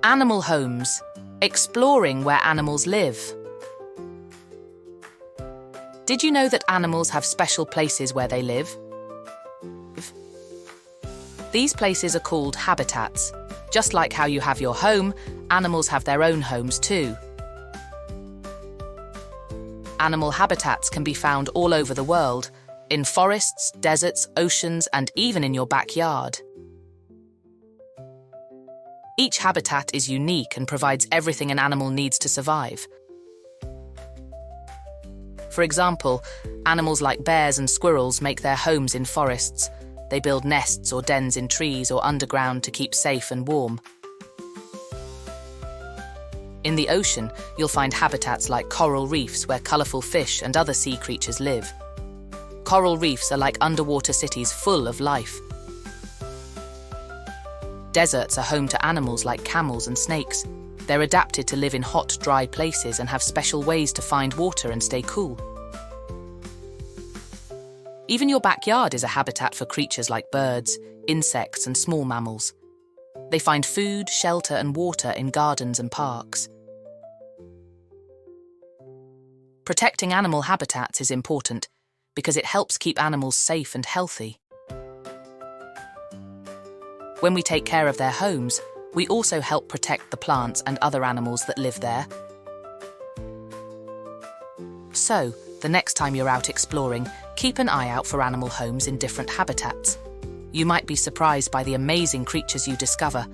Animal homes, exploring where animals live. Did you know that animals have special places where they live? These places are called habitats. Just like how you have your home, animals have their own homes too. Animal habitats can be found all over the world, in forests, deserts, oceans, and even in your backyard. Each habitat is unique and provides everything an animal needs to survive. For example, animals like bears and squirrels make their homes in forests. They build nests or dens in trees or underground to keep safe and warm. In the ocean, you'll find habitats like coral reefs where colourful fish and other sea creatures live. Coral reefs are like underwater cities full of life. Deserts are home to animals like camels and snakes. They're adapted to live in hot, dry places and have special ways to find water and stay cool. Even your backyard is a habitat for creatures like birds, insects, and small mammals. They find food, shelter, and water in gardens and parks. Protecting animal habitats is important because it helps keep animals safe and healthy. When we take care of their homes, we also help protect the plants and other animals that live there. So, the next time you're out exploring, keep an eye out for animal homes in different habitats. You might be surprised by the amazing creatures you discover